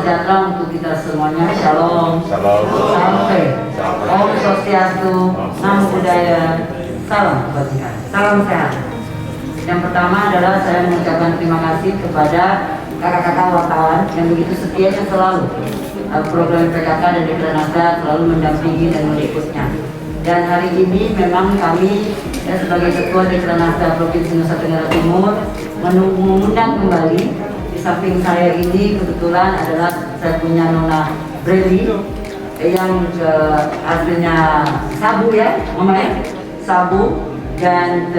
sejahtera untuk kita semuanya. Shalom. Shalom. Sampai. Om Swastiastu. Namo Buddhaya. Salam kebajikan. Salam sehat. Yang pertama adalah saya mengucapkan terima kasih kepada kakak-kakak wartawan yang begitu setianya selalu program PKK dan Dekranasda selalu mendampingi dan meliputnya. Dan hari ini memang kami sebagai Ketua Dekranasda Provinsi Nusa Tenggara Timur mengundang kembali. Di samping saya ini kebetulan adalah saya punya Nona Breli yang aslinya Sabu ya, namanya Sabu, dan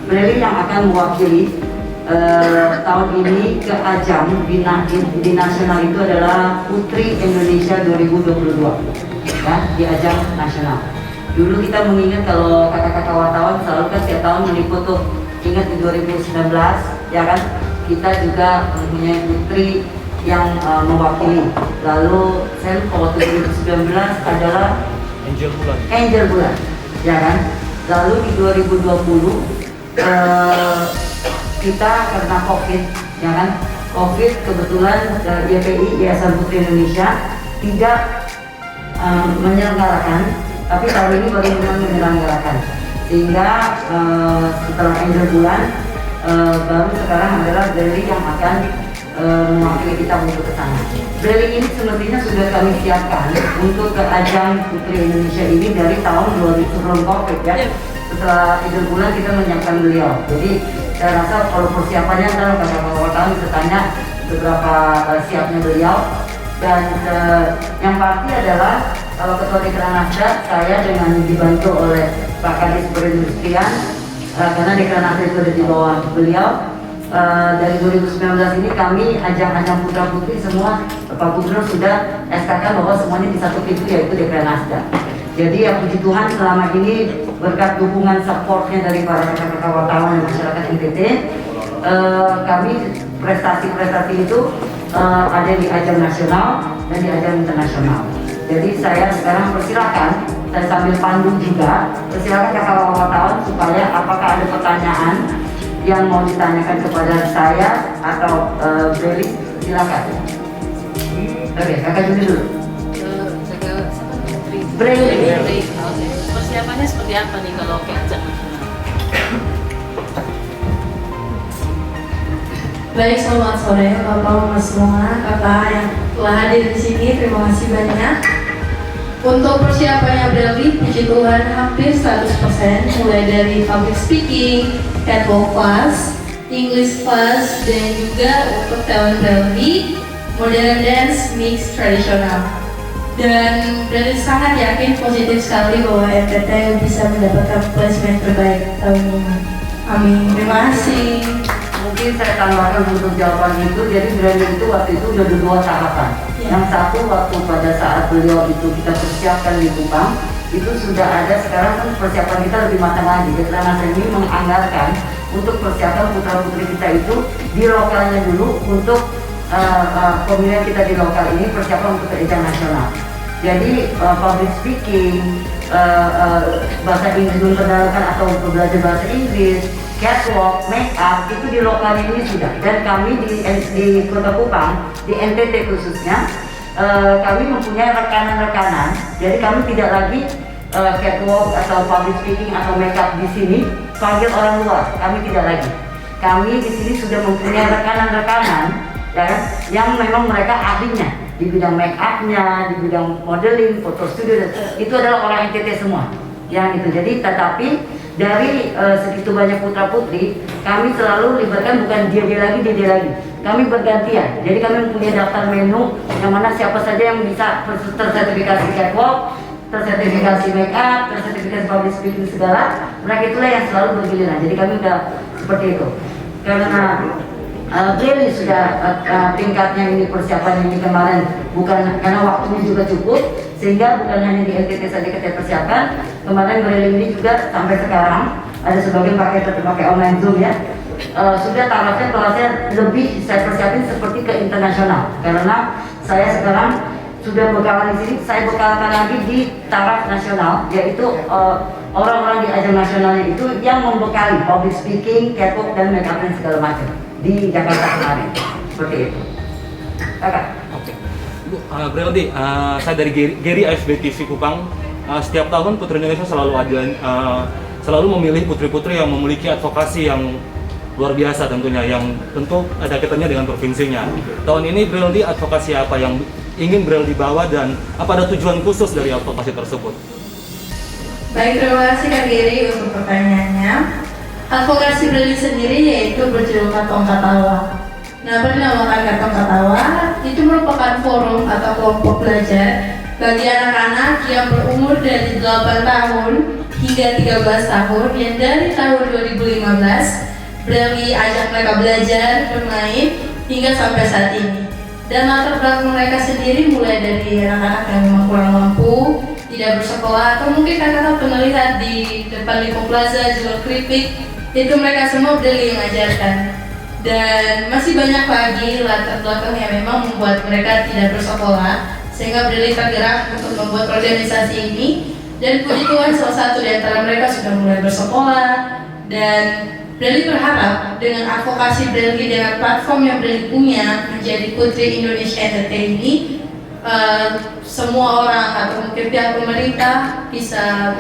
Breli yang akan mewakili tahun ini ke ajang di nasional itu adalah Putri Indonesia 2022 ya, di ajang nasional. Dulu kita mengingat kalau kakak-kakak wartawan selalu kan setiap tahun meliput tuh, ingat di 2019 ya kan, kita juga mempunyai putri yang mewakili. Lalu saya lupa waktu 2019 adalah Angel Bulan ya kan. Lalu di 2020 kita karena COVID ya kan, COVID kebetulan YPI Yayasan Putri Indonesia tidak menyelenggarakan, tapi tahun ini baru menyelenggarakan, sehingga setelah Angel Bulan baru sekarang adalah Breli yang akan mewakili kita untuk ke sana. Breli ini semestinya sudah kami siapkan untuk ke ajang Putri Indonesia ini dari tahun 2000 sebelum COVID ya. Setelah Angel Bulan kita menyiapkan beliau. Jadi saya rasa kalau persiapannya kalau kakak-kakak wartawan bisa tanya beberapa siapnya beliau. Dan yang pasti adalah kalau Ketua Dekranasda saya dengan dibantu oleh Pak Kadis Perindustrian, karena Dekranasda itu ada di bawah beliau. Dari 2019 ini kami ajang-ajang putra putri semua Pak Gubernur sudah SK-kan bahwa semuanya di satu pintu, yaitu Dekranasda. Jadi ya puji Tuhan selama ini berkat dukungan supportnya dari para kakak-kakak wartawan dan masyarakat NTT, kami prestasi-prestasi itu ada di ajang nasional dan di ajang internasional. Jadi saya sekarang persilakan, saya sambil pandu juga, persilakan kakak wartawan supaya apakah ada pertanyaan yang mau ditanyakan kepada saya atau Breli, silakan. Oke, kakak dulu. Breli. Persiapannya seperti apa nih kalau ke ajang nasional? Baik, selamat sore Bapak-Bapak semua, kakak yang telah hadir di sini, terima kasih banyak. Untuk persiapannya Breli, puji Tuhan hampir 100%, mulai dari public speaking, catwalk class, English class, dan juga untuk talent Breli, modern dance, mix tradisional. Dan Breli sangat yakin positif sekali bahwa NTT bisa mendapatkan placement terbaik tahun ini. Amin. Terima kasih. Mungkin saya tambahkan untuk jawaban itu. Jadi Breli itu waktu itu udah dua tahapan. Yang satu waktu pada saat beliau itu kita persiapkan di Kupang, itu sudah ada. Sekarang kan persiapan kita lebih matang lagi. Dekranasda ini menganggarkan untuk persiapan putra putri kita itu di lokalnya dulu untuk pemilihan kita di lokal ini, persiapan untuk ajang nasional. Jadi public speaking, bahasa Inggris memperdalamkan atau belajar bahasa Inggris, catwalk, make up itu di lokal ini sudah. Dan kami di Kota Kupang, di NTT khususnya, kami mempunyai rekanan-rekanan. Jadi kami tidak lagi catwalk atau public speaking atau make up di sini panggil orang luar. Kami tidak lagi. Kami di sini sudah mempunyai rekanan-rekanan ya kan, yang memang mereka ahlinya di bidang make up-nya, di bidang modeling, foto studio, itu adalah orang NTT semua yang itu. Jadi tetapi dari segitu banyak putra putri, kami selalu libatkan bukan dia lagi, kami bergantian. Jadi kami mempunyai daftar menu yang mana siapa saja yang bisa tersertifikasi catwalk, tersertifikasi make up, tersertifikasi public speaking segala, mereka itulah yang selalu bergiliran. Jadi kami udah seperti itu. Karena Breli sudah tingkatnya ini, persiapan ini kemarin bukan karena waktunya juga cukup, sehingga bukan hanya di NTT saja kita persiapkan. Kemarin Breli ini juga sampai sekarang ada sebagian pakai online Zoom ya. Sudah tarafnya kelasnya lebih saya persiapin seperti ke internasional, karena saya sekarang sudah bekalan di sini, saya bekalkan lagi di taraf nasional, yaitu orang-orang di ajang nasionalnya itu yang membekali public speaking, catwalk dan make up dan segala macam di Jakarta kemarin, seperti itu. Kakak. Oke. Bu, Breldi, saya dari Geri AFB TV Kupang. Setiap tahun Putri Indonesia selalu memilih putri-putri yang memiliki advokasi yang luar biasa tentunya, yang tentu ada kaitannya dengan provinsinya. Tahun ini Breldi advokasi apa yang ingin Breldi bawa dan apa ada tujuan khusus dari advokasi tersebut? Baik, terima kasih Kak Giri untuk pertanyaannya. Advokasi Breldi sendiri yaitu berjudul Katong Katawa. Nah, dinamakan Katong Katawa itu merupakan forum atau kelompok belajar bagi anak-anak yang berumur dari 8 tahun hingga 13 tahun yang dari tahun 2015 Breldi ajak mereka belajar, bermain hingga sampai saat ini. Dan latar belakang mereka sendiri mulai dari anak-anak yang memang kurang mampu, tidak bersekolah, atau mungkin kakak pernah lihat di depan Lipo Plaza jual keripik, itu mereka semua Breldi yang ajarkan. Dan masih banyak lagi latar belakang yang memang membuat mereka tidak bersekolah, sehingga Breldi tergerak untuk membuat organisasi ini. Dan puji Tuhan salah satu di antara mereka sudah mulai bersekolah. Dan Breldi berharap dengan advokasi Breldi, dengan platform yang Breldi punya menjadi Putri Indonesia NTT ini, semua orang atau mungkin pihak pemerintah bisa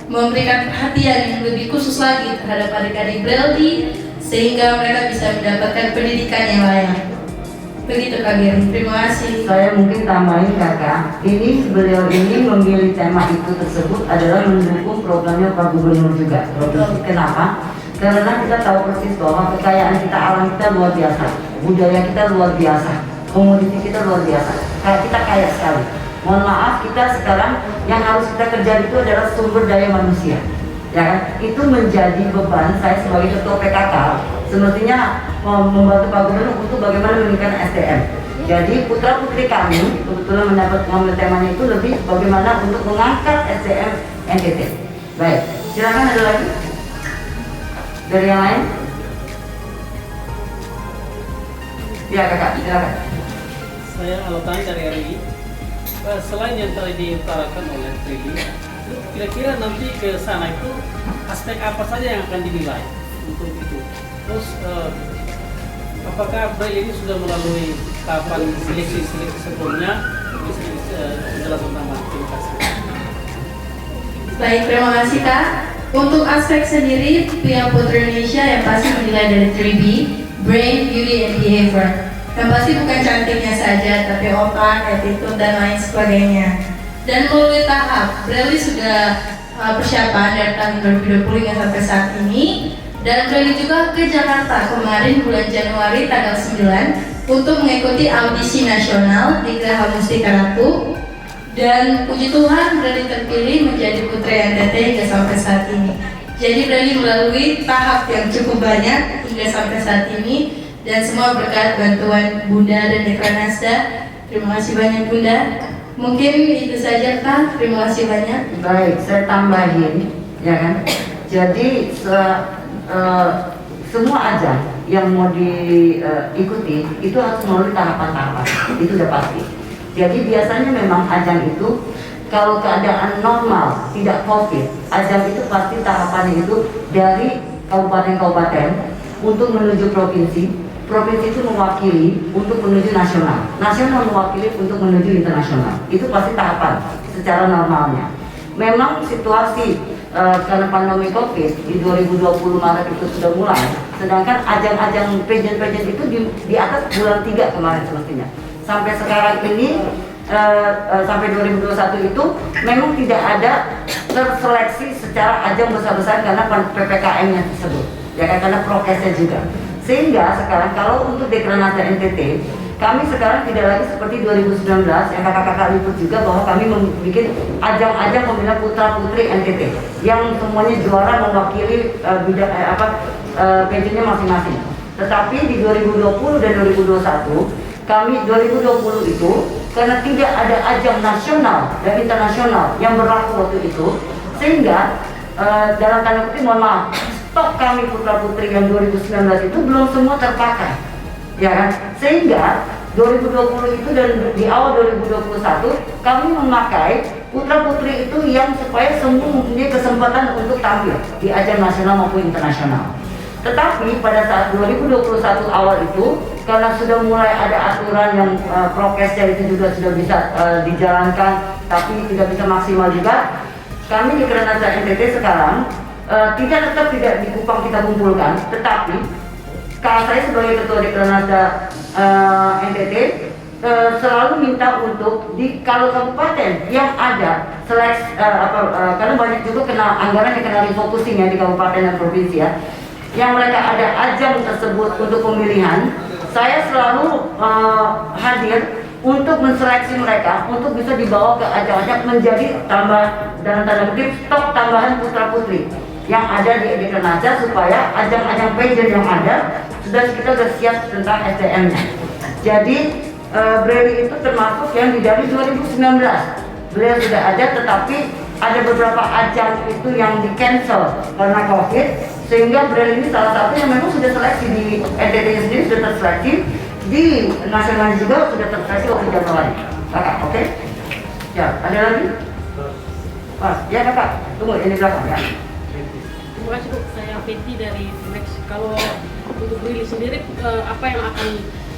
memberikan perhatian yang lebih khusus lagi terhadap adik-adik Breldi, sehingga mereka bisa mendapatkan pendidikan yang layak. Begitu Kak Giri, terima kasih. Saya mungkin tambahin kakak, beliau ini memilih tema itu tersebut adalah mendukung programnya Pak Gubernur juga. Kenapa? Karena kita tahu persis bahwa kekayaan kita, alam kita luar biasa, budaya kita luar biasa, komoditi kita luar biasa. Kayak kita kaya sekali. Mohon maaf, kita sekarang yang harus kita kejar itu adalah sumber daya manusia. Ya kan? Itu menjadi beban saya sebagai ketua PKK. Semestinya membantu Pak Gubernur untuk bagaimana meningkatkan SDM. Jadi putra putri kami kebetulan mengambil temanya itu lebih bagaimana untuk mengangkat SDM NTT. Baik, silakan ada lagi dari yang lain. Ya kakak, silakan. Saya Alotani dari RI. Selain yang tadi diutarakan oleh Trili, kira-kira nanti ke sana itu aspek apa saja yang akan dinilai untuk itu? Terus apakah Breldi ini sudah melalui tahapan seleksi sebelumnya? Bisa dijelaskan tentang. Terima kasih. Baik, terima kasih Kak. Untuk aspek sendiri, pihak Putri Indonesia yang pasti menilai dari 3B, Brain, Beauty, and Behavior. Yang pasti bukan cantiknya saja, tapi otak, attitude, dan lain sebagainya. Dan melalui tahap, Breldi sudah persiapan dari tahun 2020 hingga sampai saat ini. Dan Breldi juga ke Jakarta kemarin bulan Januari tanggal 9 untuk mengikuti audisi nasional di Geraha Mustika Ratu. Dan puji Tuhan Breldi terpilih menjadi Putri NTT hingga sampai saat ini. Jadi Breldi melalui tahap yang cukup banyak hingga sampai saat ini. Dan semua berkat bantuan Bunda dan Dekra Nasda. Terima kasih banyak Bunda. Mungkin itu saja Kak, terima kasih banyak. Baik, saya tambahin, ya kan. Jadi semua ajang yang mau diikuti itu harus melalui tahapan-tahapan, itu udah pasti. Jadi biasanya memang ajang itu kalau keadaan normal, tidak COVID, ajang itu pasti tahapannya itu dari kabupaten-kabupaten untuk menuju provinsi. Provinsi itu mewakili untuk menuju nasional, nasional mewakili untuk menuju internasional. Itu pasti tahapan secara normalnya. Memang situasi karena pandemi COVID di 2020 Maret itu sudah mulai, sedangkan ajang-ajang pageant itu di atas bulan 3 kemarin semestinya. Sampai sekarang ini sampai 2021 itu memang tidak ada terseleksi secara ajang besar-besar karena PPKM-nya tersebut, ya kan, karena prokesnya juga. Sehingga sekarang kalau untuk Dekra Nasda NTT, kami sekarang tidak lagi seperti 2019 yang kakak-kakak liput juga bahwa kami membuat ajang-ajang pembina putra-putri NTT yang semuanya juara mewakili pageantnya masing-masing. Tetapi di 2020 dan 2021, kami 2020 itu karena tidak ada ajang nasional dan internasional yang berlaku waktu itu, sehingga dalam tanda kutip mohon maaf, stok kami putra-putri yang 2019 itu belum semua terpakai, ya kan? Sehingga 2020 itu dan di awal 2021 kami memakai putra-putri itu yang supaya semua mempunyai kesempatan untuk tampil di ajang nasional maupun internasional. Tetapi pada saat 2021 awal itu karena sudah mulai ada aturan yang prokesnya itu juga sudah bisa dijalankan, tapi tidak bisa maksimal juga. Kami di Krenasa NTT sekarang tetap tidak di Kupang kita kumpulkan, tetapi kalau saya sebagai ketua di Krenasa NTT selalu minta untuk kalau kabupaten yang ada seleksi karena banyak juga kena anggaran yang kena refocusing ya di kabupaten dan provinsi ya, yang mereka ada ajang tersebut untuk pemilihan, saya selalu hadir untuk menseleksi mereka untuk bisa dibawa ke ajang-ajang menjadi dalam tanda kutip stok tambahan putra putri yang ada di Krenasa, supaya ajang-ajang pageant yang ada kita sudah siap tentang SDM-nya. Jadi Breli itu termasuk yang dari 2019 beliau sudah ada, tetapi ada beberapa ajang itu yang di cancel karena COVID, sehingga Breli ini salah satu yang memang sudah seleksi di NTT sendiri, sudah terseleksi di nasional juga sudah terseleksi waktu Januari. Kakak, oke? Ya, ada lagi? Mas, ya kakak, tunggu ini belakang ya. Terima kasih Bu, saya Feti dari Next. Kalau untuk Brili sendiri, apa yang akan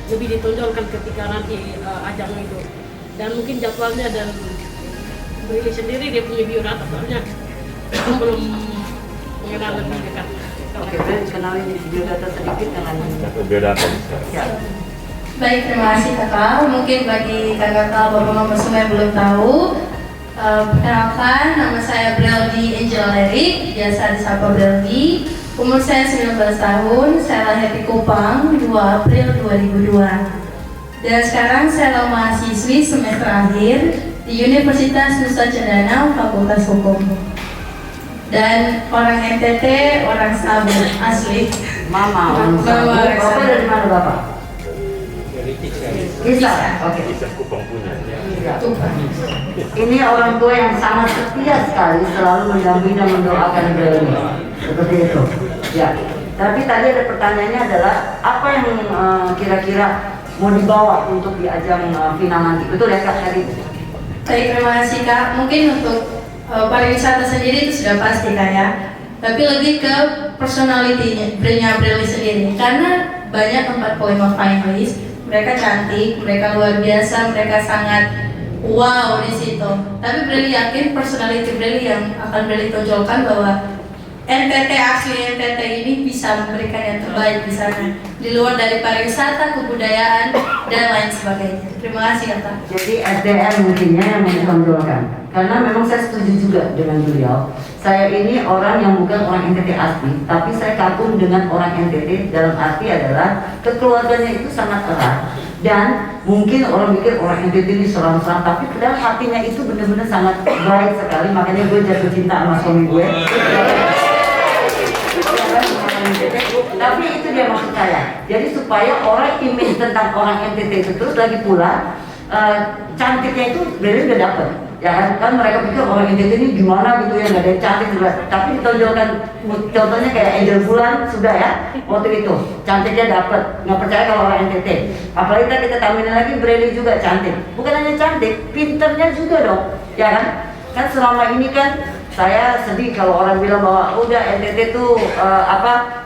lebih ditonjolkan ketika nanti ajang itu? Dan mungkin jadwalnya, dan Brili sendiri dia punya biodata, soalnya belum mengenal lebih dekat. Oke, Breli kenalin di biodata sedikit dengan biodata. Ya. Baik, terima kasih kakak. Mungkin bagi kakak-kakak, bapak-bapak semua yang belum tahu, perkenalkan, nama saya Breldi Angel Erik, biasa disapa Breldi. Umur saya 19 tahun, saya lahir di Kupang 2 April 2002. Dan sekarang saya mahasiswi semester akhir di Universitas Nusa Cendana, Fakultas Hukum. Dan orang NTT, orang Sabu, asli. Mama, orang Sabu. Bapak dari mana Bapak? Kisah, oke. Kisah Kupang punya. Ini orang tua yang sangat setia sekali, selalu mendampingi dan mendoakan Breli. Seperti itu. Ya. Tapi tadi ada pertanyaannya adalah apa yang kira-kira mau dibawa untuk di ajang final nanti? Betul ya Kak tadi? Baik, terima kasih Kak. Mungkin untuk pariwisata sendiri itu sudah pasti Kak ya. Tapi lebih ke personality-nya Breli sendiri. Karena banyak 45 finalis, mereka cantik, mereka luar biasa, mereka sangat wow di situ. Tapi Breli yakin personality Breli yang akan Breli tonjolkan bahwa NTT asli NTT ini bisa memberikan yang terbaik di sana, di luar dari pariwisata, kebudayaan, dan lain sebagainya. Terima kasih ya Pak. Jadi SDM mungkinnya yang mau ditonjolkan. Karena memang saya setuju juga dengan beliau. Saya ini orang yang bukan orang NTT asli, tapi saya kagum dengan orang NTT dalam arti adalah kekeluarganya itu sangat erat. Dan mungkin orang mikir orang NTT ini serang-serang, tapi padahal hatinya itu benar-benar sangat baik sekali. Makanya gue jatuh cinta sama suami gue. Tapi itu dia maksud saya. Jadi supaya orang image tentang orang NTT itu terus, lagi pula cantiknya itu Breli udah dapet. Ya kan mereka pikir orang NTT ini gimana gitu ya, nggak ada yang cantik juga. Tapi ditonjolkan, contohnya kayak Angel Bulan sudah ya waktu itu cantiknya dapet. Nggak percaya kalau orang NTT. Apalagi kita tambahin lagi Breli juga cantik. Bukan hanya cantik, pinternya juga dong. Ya kan? Kan selama ini kan saya sedih kalau orang bilang bahwa udah NTT tuh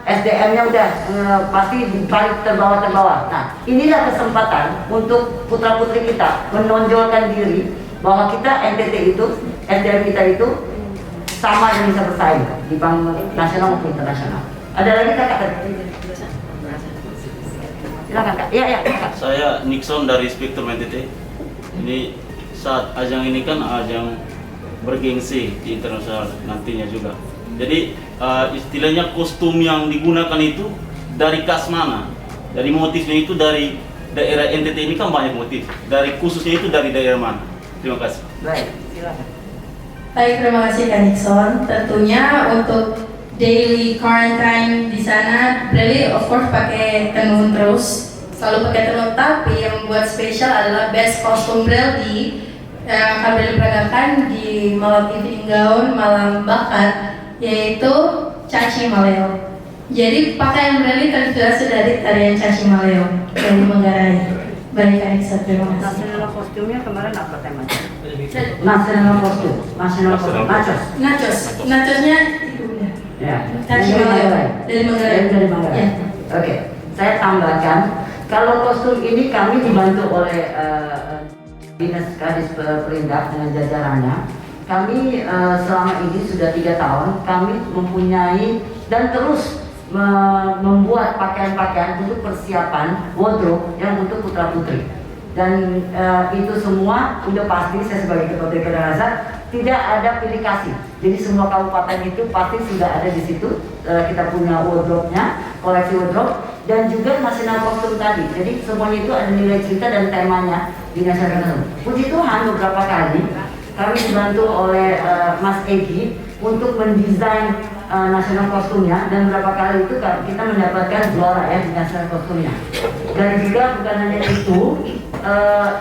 SDM-nya udah pasti balik terbawah. Nah, inilah kesempatan untuk putra-putri kita menonjolkan diri bahwa kita NTT itu, SDM kita itu sama dan bisa bersaing di bank nasional maupun internasional. Ada lagi kakak? Silakan kak. Iya kakak. Saya Nixon dari Spektrum NTT. Ini saat ajang ini kan ajang bergengsi di internasional nantinya juga. Jadi istilahnya kostum yang digunakan itu dari kas mana? Dari motifnya itu dari daerah NTT ini kan banyak motif. Dari khususnya itu dari daerah mana? Terima kasih. Baik, silakan. Baik, terima kasih Kak Nixon. Tentunya untuk daily quarantine di sana, Breli of course pakai tenun terus, selalu pakai tenun. Tapi yang membuat spesial adalah best costume Breli yang akan Breli peragakan di malam evening gown, malam bakat, yaitu Caci Maleo. Jadi pakaian Breli terinspirasi dari tarian Caci Maleo dari Manggarai. Baik Kak Nixon, terima kasih. Nasional kostumnya kemarin apa temanya? Nasional kostum, Nachosnya itu udah. Ya, Caci Maleo dari Manggarai. Dari Manggarai. Ya. Oke, saya tambahkan Kalau kostum ini kami dibantu oleh Dinas Kadis Perindak dengan jajarannya. Kami selama ini sudah 3 tahun kami mempunyai dan terus membuat pakaian-pakaian untuk persiapan wardrobe yang untuk putra putri. Dan itu semua udah pasti saya sebagai ketua DPD tidak ada pilih kasih. Jadi semua kabupaten itu pasti sudah ada di situ. Kita punya wardrobe-nya, koleksi wardrobe, dan juga nasional kostum tadi. Jadi semuanya itu ada nilai cerita dan temanya di nasional kostum. Puji Tuhan beberapa kali kami dibantu oleh Mas Egi untuk mendesain nasional kostumnya, dan beberapa kali itu kita mendapatkan juara ya di nasional kostumnya. Dan juga bukan hanya itu,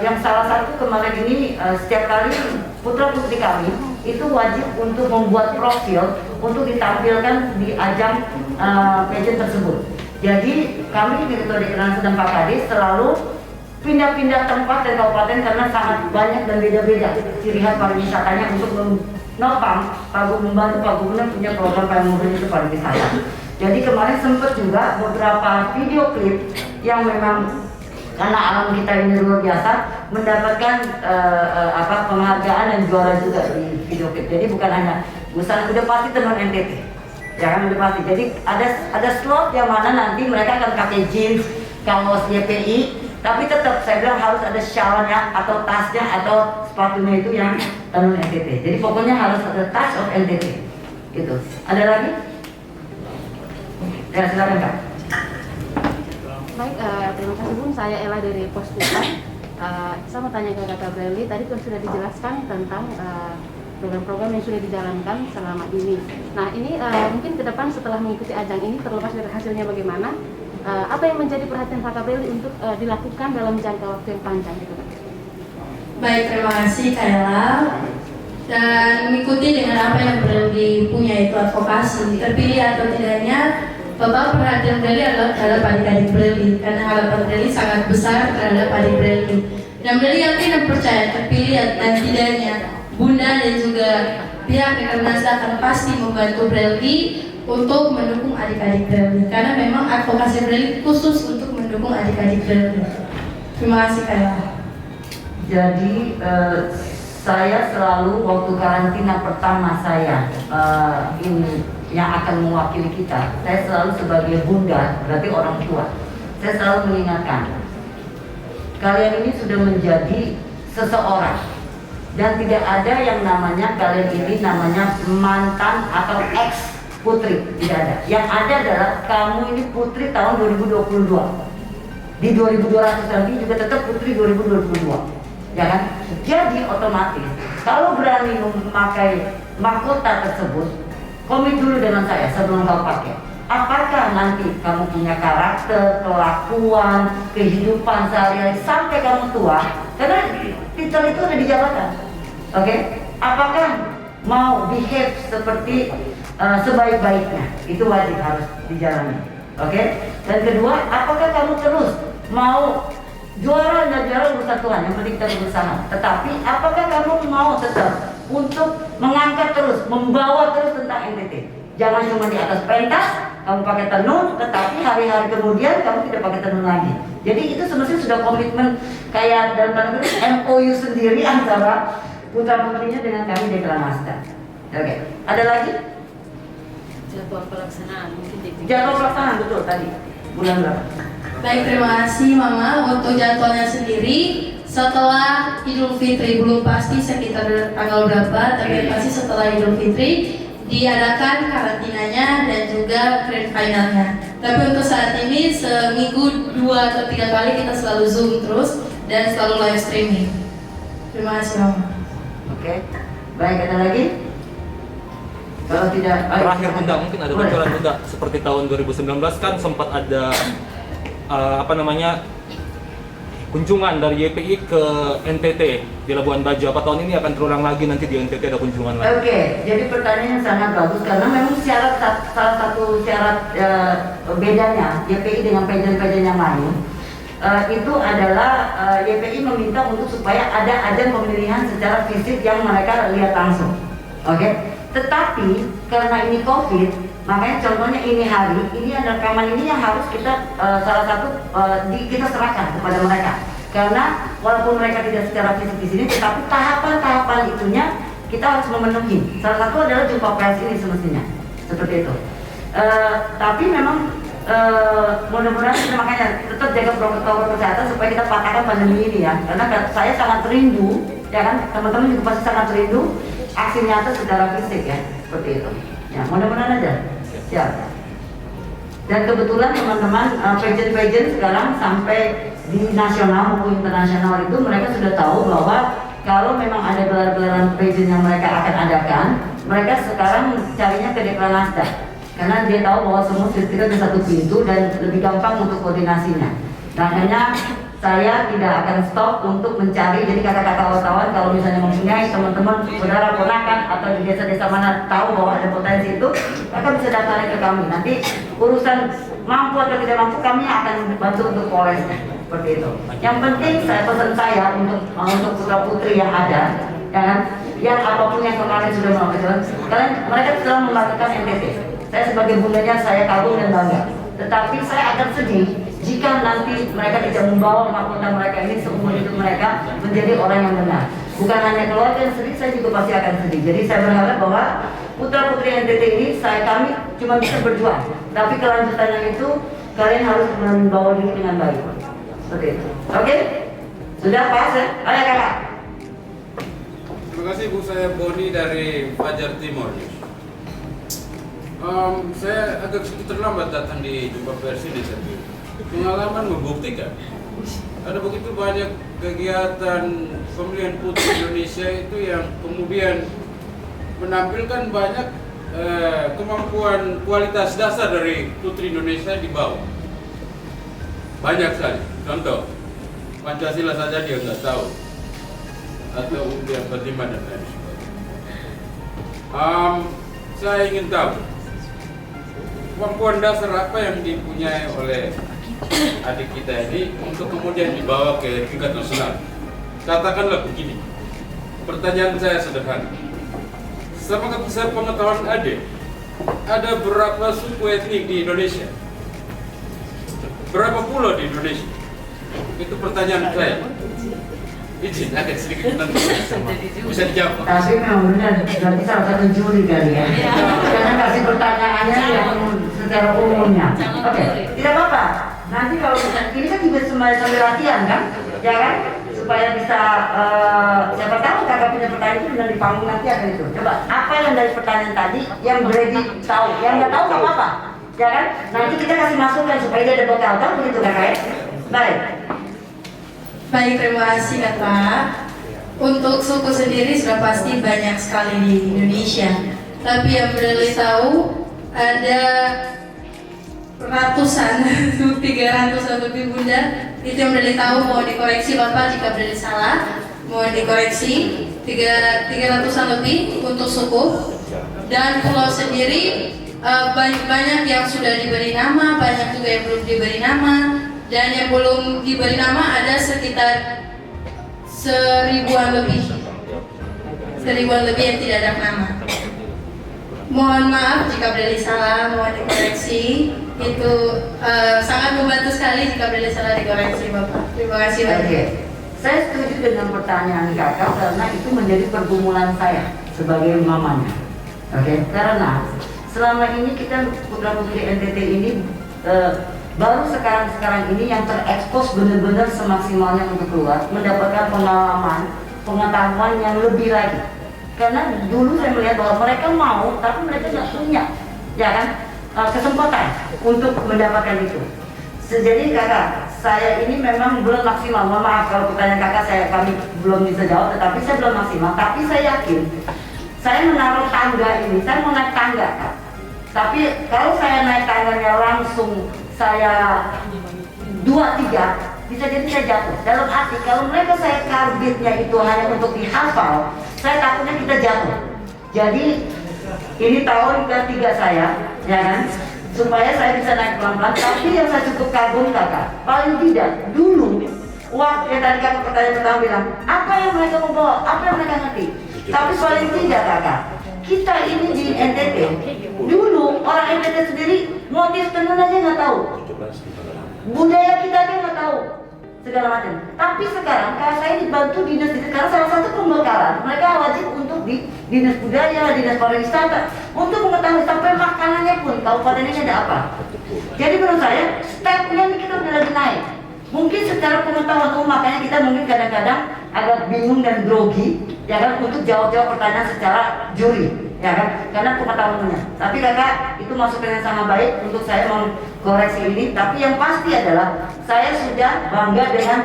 yang salah satu kemarin ini setiap kali putra putri kami itu wajib untuk membuat profil untuk ditampilkan di ajang pageant tersebut. Jadi kami di Ketua Dekranasa dan Pak Kadis selalu pindah-pindah tempat dan kabupaten karena sangat banyak dan beda-beda ciri khas pariwisatanya untuk menopang membantu Pak Gubernur punya program pariwisata itu pariwisata. Jadi kemarin sempat juga beberapa video klip yang memang karena alam kita ini luar biasa mendapatkan penghargaan dan juara juga di video klip. Jadi bukan hanya Busan, udah pasti teman NTT, ya kan, udah pasti. Jadi ada slot yang mana nanti mereka akan pakai jeans, kaos YPI, tapi tetap saya bilang harus ada shawlnya atau tasnya atau sepatunya itu yang tenun NTT. Jadi pokoknya harus ada touch of NTT. Gitu. Ada lagi? Ya silakan Kak. Baik, terima kasih Bun. Saya Ella dari Pos Tuban. Saya mau tanya ke Kak Breli. Tadi kan sudah dijelaskan tentang program-program yang sudah dijalankan selama ini. Nah, ini mungkin ke depan setelah mengikuti ajang ini, terlepas dari hasilnya bagaimana, apa yang menjadi perhatian Kak Breli untuk dilakukan dalam jangka waktu yang panjang gitu? Baik, terima kasih Kak Ella. Dan mengikuti dengan apa yang Breli punya itu advokasi, terpilih atau tidaknya, total perhatian Breli adalah terhadap adik-adik Breli, karena harapan Breli sangat besar terhadap adik Breli. Dan Breli yakin dan percaya terpilih dan tidaknya, Bunda dan juga pihak Dekranasa akan pasti membantu Breli untuk mendukung adik-adik Breli, karena memang advokasi Breli khusus untuk mendukung adik-adik Breli. Terima kasih Kak Ella. Jadi saya selalu waktu karantina pertama saya ini yang akan mewakili kita, saya selalu sebagai bunda, berarti orang tua, saya selalu mengingatkan kalian ini sudah menjadi seseorang dan tidak ada yang namanya kalian ini namanya mantan atau ex putri, tidak ada. Yang ada adalah kamu ini putri tahun 2022, di 2200 nanti juga tetap putri 2022, ya kan? Jadi otomatis kalau berani memakai mahkota tersebut, komit dulu dengan saya sebelum kau pakai. Apakah nanti kamu punya karakter, kelakuan, kehidupan sehari-hari sampai kamu tua? Karena titel itu ada di jabatan, oke? Apakah mau behave seperti sebaik-baiknya? Itu wajib harus dijalani, oke? Dan kedua, apakah kamu terus mau juara dan juara urusan Tuhan, yang penting kita berusaha. Tetapi apakah kamu mau tetap untuk mengangkat terus, membawa terus tentang NTT? Jangan cuma di atas pentas, kamu pakai tenun, tetapi hari-hari kemudian kamu tidak pakai tenun lagi. Jadi itu semestinya sudah komitmen kayak dalam tanda kutip MOU sendiri antara putra putrinya dengan kami Dekranasta. Oke, ada lagi? Jadwal pelaksanaan mungkin Jadwal pelaksanaan betul tadi bulan berapa? Baik, terima kasih Mama. Untuk jadwalnya sendiri setelah Idul Fitri, belum pasti sekitar tanggal berapa, tapi pasti setelah Idul Fitri diadakan karantinanya dan juga grand finalnya. Tapi untuk saat ini seminggu 2 atau 3 kali kita selalu Zoom terus dan selalu live streaming. Terima kasih Mama. Oke, baik, ada lagi? Kalau tidak, Terakhir Bunda, mungkin ada bocoran Bunda, seperti tahun 2019 kan sempat ada kunjungan dari YPI ke NTT di Labuan Bajo. Apa tahun ini akan terulang lagi nanti di NTT ada kunjungan lagi? Oke, jadi pertanyaannya sangat bagus karena memang salah satu syarat bedanya YPI dengan pageant-pageant yang lain itu adalah YPI meminta untuk supaya ada pemilihan secara fisik yang mereka lihat langsung. Oke, tetapi karena ini COVID, Makanya contohnya ini hari, ini ada rekaman ini yang harus kita salah satu kita serahkan kepada mereka. Karena walaupun mereka tidak secara fisik di sini, tetapi tahapan-tahapan itunya kita harus memenuhi. Salah satu adalah jumpa pers ini semestinya, seperti itu. Tapi memang mudah-mudahan kita makanya tetap jaga protokol kesehatan supaya kita patahkan pandemi ini ya. Karena saya sangat rindu, ya kan, teman-teman juga pasti sangat rindu aksi nyata secara fisik ya, seperti itu. Ya, mudah-mudahan aja. Siap. Dan kebetulan teman-teman pageant sekarang sampai di nasional maupun internasional itu mereka sudah tahu bahwa kalau memang ada gelar-gelaran pageant yang mereka akan adakan, mereka sekarang carinya ke Dekranasda. Karena dia tahu bahwa semua kita di satu pintu dan lebih gampang untuk koordinasinya. Makanya saya tidak akan stop untuk mencari. Jadi kakak-kakak wartawan kalau misalnya mempunyai teman-teman, saudara, ponakan atau di desa-desa mana tahu bahwa ada potensi itu, kakak bisa daftarin ke kami. Nanti urusan mampu atau tidak mampu kami akan bantu untuk polresnya. Seperti itu. Yang penting pesan saya untuk putra putri yang ada, ya kan, yang apapun yang kemarin sudah melakukan, kalian mereka telah membanggakan NTT. Saya sebagai bundanya saya kagum dan bangga. Tetapi saya akan sedih jika nanti mereka tidak membawa mahkota mereka ini seumur hidup mereka menjadi orang yang benar. Bukan hanya keluarga yang sedih, saya juga pasti akan sedih. Jadi saya berharap bahwa putra putri NTT ini kami cuma bisa berjuang. Tapi kelanjutannya itu kalian harus membawa diri dengan baik. Seperti itu. Oke? Sudah pas ya? Ayo kakak. Terima kasih Bu, saya Boni dari Fajar Timur. Saya agak sedikit terlambat datang di jumpa pers ini, tapi pengalaman membuktikan ada begitu banyak kegiatan pemilihan putri Indonesia itu yang kemudian menampilkan banyak kemampuan kualitas dasar dari putri Indonesia di bawah. Banyak sekali. Contoh, Pancasila saja dia nggak tahu, atau udah bagaimana dan lain sebagainya. Saya ingin tahu kemampuan dasar apa yang dipunyai oleh adik kita ini untuk kemudian dibawa ke tingkat nasional. Katakanlah begini, pertanyaan saya sederhana. Sama pengetahuan adik, ada berapa suku etnik di Indonesia? Berapa pulau di Indonesia? Itu pertanyaan saya. Izin agak sedikit nanti bisa dijawab. Tapi memang benar, berarti salah satu juri kali ya. Karena kasih pertanyaannya yang secara umumnya. Oke, tidak apa-apa. Nanti kalau ini kan juga sambil latihan kan, ya kan? Supaya bisa siapa tahu kakak punya pertanyaan itu dan di panggung nanti akan itu. Coba apa yang dari pertanyaan tadi yang Brady tahu, yang nggak tahu nggak apa-apa, ya kan? Nanti kita kasih masukan supaya dia ada bekal, kan begitu kakak ya? Baik. Baik, terima kasih Kakak. Untuk suku sendiri sudah pasti banyak sekali di Indonesia. Tapi yang Bradley tahu ada ratusan, 300 lebih bunda. Itu yang Bradley tahu, mau dikoreksi Bapak jika Bradley salah. Mau dikoreksi 300-an lebih untuk suku. Dan pulau sendiri banyak yang sudah diberi nama, banyak juga yang belum diberi nama. Dan yang belum diberi nama ada sekitar 1000-an lebih yang tidak ada nama. Mohon maaf jika Bradley salah, mohon dikoreksi. Itu sangat membantu sekali jika Bradley salah dikoreksi Bapak. Terima kasih banyak. Saya setuju dengan pertanyaan kakak karena itu menjadi pergumulan saya sebagai mamanya. Oke, karena selama ini kita putra putri NTT ini baru sekarang ini yang terekspos benar-benar semaksimalnya untuk keluar, mendapatkan pengetahuan yang lebih lagi. Karena dulu saya melihat bahwa mereka mau, tapi mereka nggak punya, ya kan, kesempatan untuk mendapatkan itu. Jadi kakak, saya ini memang belum maksimal. Mohon maaf kalau pertanyaan kakak kami belum bisa jawab, tetapi saya belum maksimal. Tapi saya yakin, saya menaruh tangga ini, saya mau naik tangga, Kak. Tapi kalau saya naik tangganya langsung saya 2-3, bisa jadi saya jatuh. Dalam arti kalau mereka saya karbitnya itu hanya untuk dihafal, saya takutnya kita jatuh. Jadi ini tahun ketiga saya, ya kan, supaya saya bisa naik pelan-pelan. Tapi yang saya cukup kagum kakak, paling tidak dulu waktu yang tadi kakak pertanyaan pertama bilang, apa yang mereka mau bawa, apa yang mereka ngerti. Tapi paling tidak kakak, kita ini di NTT, dulu orang NTT sendiri motif tenun aja nggak tahu, budaya kita aja nggak tahu, segala macam. Tapi sekarang kalau saya dibantu dinas, karena salah satu pembekalan mereka wajib untuk di dinas budaya, dinas pariwisata untuk mengetahui sampai makanannya pun kabupaten ini ada apa. Jadi menurut saya stepnya ini kita udah lagi naik. Mungkin secara pengetahuan umum, makanya kita mungkin kadang-kadang agak bingung dan grogi, ya kan, untuk jawab-jawab pertanyaan secara juri, ya kan, karena pengetahuannya. Tapi kakak itu masukan yang sangat baik untuk saya mengkoreksi ini. Tapi yang pasti adalah saya sudah bangga dengan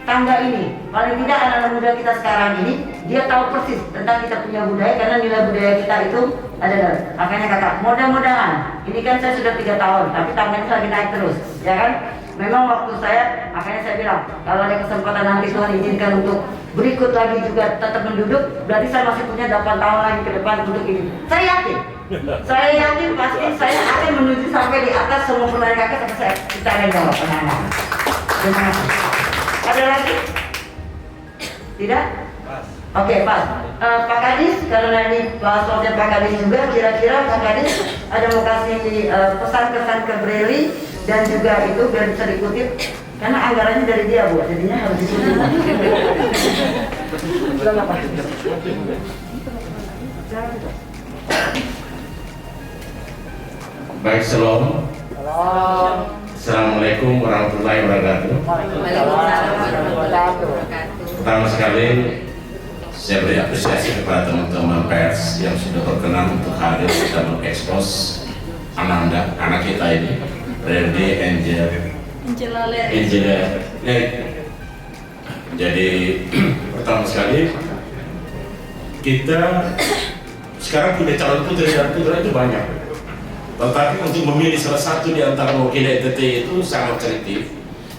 tangga ini. Paling tidak anak-anak muda kita sekarang ini dia tahu persis tentang kita punya budaya, karena nilai budaya kita itu ada. Makanya kakak, mudah-mudahan ini kan saya sudah 3 tahun, tapi tangganya lagi naik terus, ya kan. Memang waktu saya, makanya saya bilang kalau ada kesempatan nanti Tuhan izinkan untuk berikut lagi juga tetap menduduk, berarti saya masih punya 8 tahun lagi ke depan untuk ini. Saya yakin pasti saya akan menuju sampai di atas semua pertanyaan kakak sampai kita akan jawab pertanyaan. Terima kasih. Ada lagi? Tidak? Oke, Pak. Pak Kadis, karena ini soalnya Pak Kadis juga, kira-kira Pak Kadis ada mau kasih pesan-pesan ke Breli dan juga itu biar bisa dikutip, karena anggarannya dari dia, Bu, jadinya harus dikutip. Baik, shalom. Assalamualaikum warahmatullahi wabarakatuh. Pertama sekali saya beri apresiasi kepada teman-teman pers yang sudah berkenan untuk hadir dan mengekspos anak kita ini, Breldi Angela. Jadi pertama sekali kita sekarang punya calon putri dan putra itu banyak, tetapi untuk memilih salah satu di antara mewakili NTT itu sangat selektif,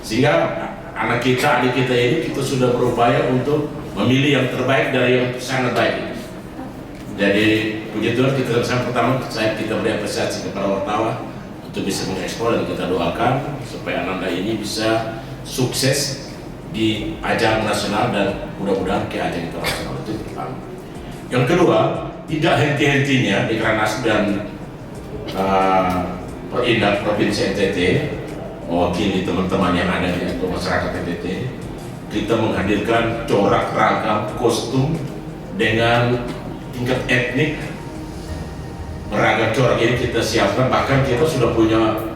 sehingga anak kita, adik kita ini kita sudah berupaya untuk memilih yang terbaik dari yang sangat baik. Jadi puji Tuhan, kita pertama kita beri apresiasi kepada wartawan untuk bisa mengekspor, dan kita doakan supaya Ananda ini bisa sukses di ajang nasional dan mudah-mudahan ke ajang internasional. Itu pertama. Yang kedua, tidak henti-hentinya di Keranas dan Perindak Provinsi NTT mewakili teman-teman yang ada di masyarakat NTT, kita menghadirkan corak ragam kostum dengan tingkat etnik beragam corak ini kita siapkan. Bahkan kita sudah punya